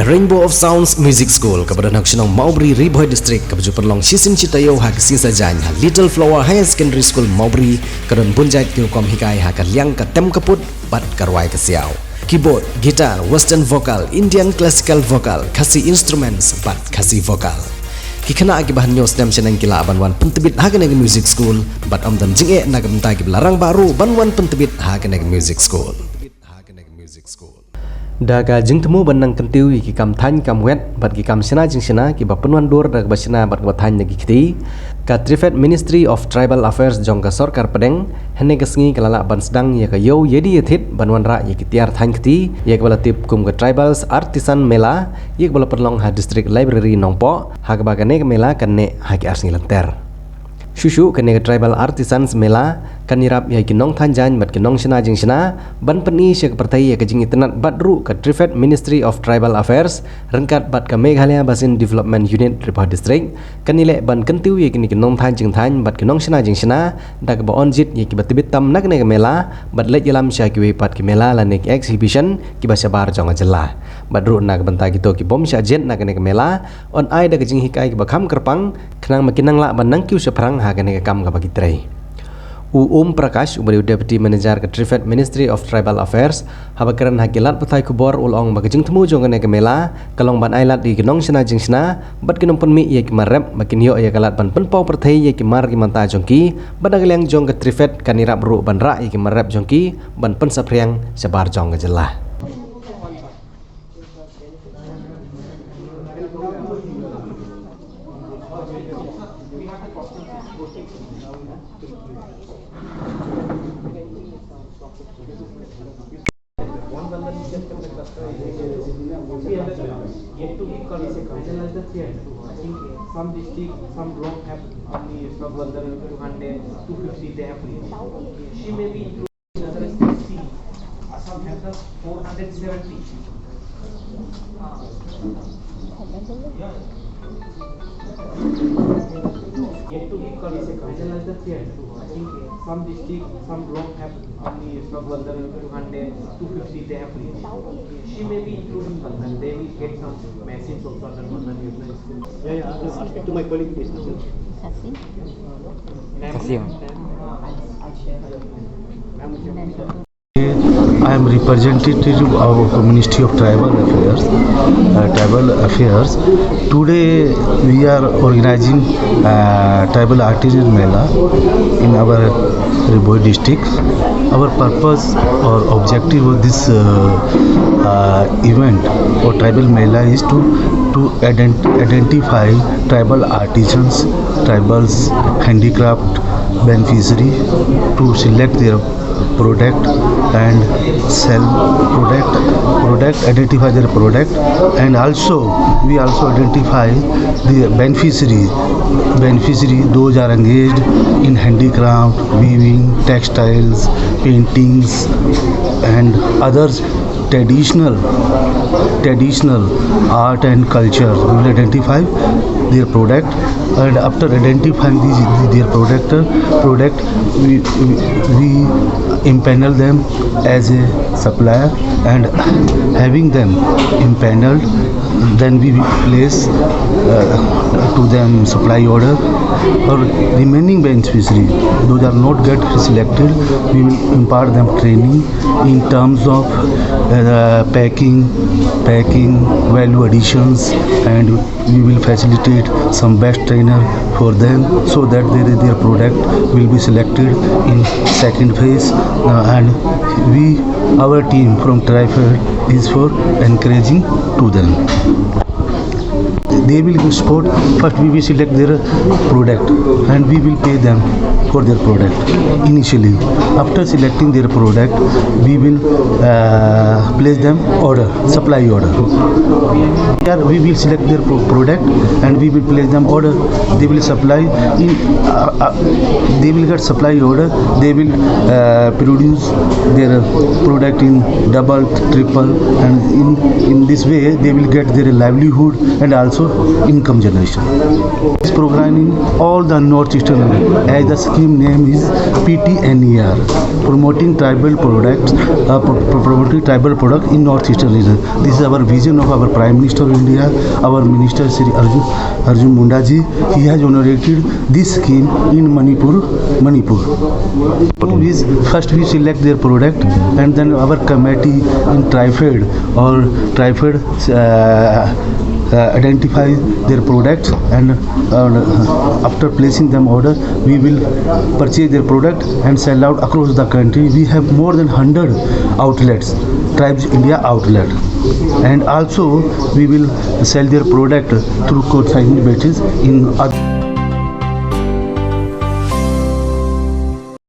Rainbow of Sounds Music School kepada Nakshonong Maubri Riboy District kepada perlong Sisim Citayo hak sisa jany Little Flower Higher Secondary School Maubri kedon bunjait kinukom hikai hak liang ke tem keput bat karwai kesiau keyboard, gitar, western vocal, Indian classical vocal, kasih instruments bat kasih vocal kikena akibahan nyos dem seneng kila banwan pentebit hageneg music school bat amdam jinge nagam tagi larang baru banwan pentebit hageneg music school daga jing temu benang kentiu ki kam than kam wet bat ki kam sina jing sina ki ba penuan dor dag basina bat ba than nagi kiti ka Trifet Ministry of Tribal Affairs jong ka sarkar pedeng hene gasngi kalala ban sedang ya ka yo yedi yethit banwan ra ya ki tiar than kiti ya ka bala tip kum ka tribals artisan mela ya ka bala perlong ha district library nongpo ha ka ba ka ne mela kan ne ha ki arsngi lenter Shushu kene ke tribal artisans mela kanirap ya kinong thanjan bat kinong sina jing sina ban peni se partai ya kejing itenat badru ke Trifet Ministry of Tribal Affairs rengkat bat ke Meghalaya Basin Development Unit Riboh District kanile ban kentiu ya kini kinong thanjing than bat kinong sina jing sina dak ba onjit ya ki batibit tam nak ne ke mela bat let yalam sya ki we pat ki mela lanik exhibition ki ba sabar jong ajela badru nak banta gitu ki bom sya jet nak ne ke mela on ai dak jing hikai ki ba kham kerpang kenang makinang la ban nang kiu seprang haganega kam ka bagi tray Prakash ubari Deputy Manager ke Trifet Ministry of Tribal Affairs habakaran hakilat patai kubor ulong bagajing temu jongane ke mela kalong ban ailat di genong sina jing sina bat genong penmi ye ki marep makin yo ya kalat ban penpau perthai ye ki mar ki manta jongki badagaliang jong ke Trifet kanirap ru ban ra ye ki marep jongki ban pensapriang sebar jong ke jelah Yet to be called as a culture as the theatre. I think some district, some block have only from 100, 200, 250 they have reached. She may be included in other states. Assam has just 470. Yet to be called as a culture as the theatre. I think some district, some block have only from 100, 200, 250 they have reached. She may be included in Bandhan. They will get some message also on Bandhan Yojana school. Yeah, ask to my colleague please. I am representative of Ministry of Tribal Affairs. Today we are organizing Tribal Artisan Mela in our Riboy district. Our purpose or objective of this event or Tribal Mela is to identify tribal artisans, tribals, handicraft beneficiary, to select their product and sell identify their product, and also we also identify the beneficiary those are engaged in handicraft, weaving, textiles, paintings and others traditional art and culture. We will identify their product, and after identifying their product we impanel them as a supplier, and having them impaneled, then we place to them supply order. Or remaining beneficiary, those are not get selected, we will impart them training in terms of packing, value additions, and we will facilitate some best trainer for them so that their product will be selected in second phase. And our team from Trifed is for encouraging to them. They will give support. First we will select their product and we will pay them for their product initially. After selecting their product, we will place them supply order. Here we will select their product and we will place them order. They will supply in they will get supply order. They will produce their product in double, triple, and in this way they will get their livelihood and also income generation. It's programming all the northeastern region. As the scheme name is PTNER, promoting tribal products, promoting tribal product in northeastern region. This is our vision of our Prime Minister of India, our Minister Sri Arjun Munda ji. He has inaugurated this scheme in Manipur. First we select their product, and then our committee in TriFed or TriFed identify their products, and after placing them order, we will purchase their product and sell out across the country. We have more than 100 outlets, Tribes India outlet, and also we will sell their product through consignment basis in other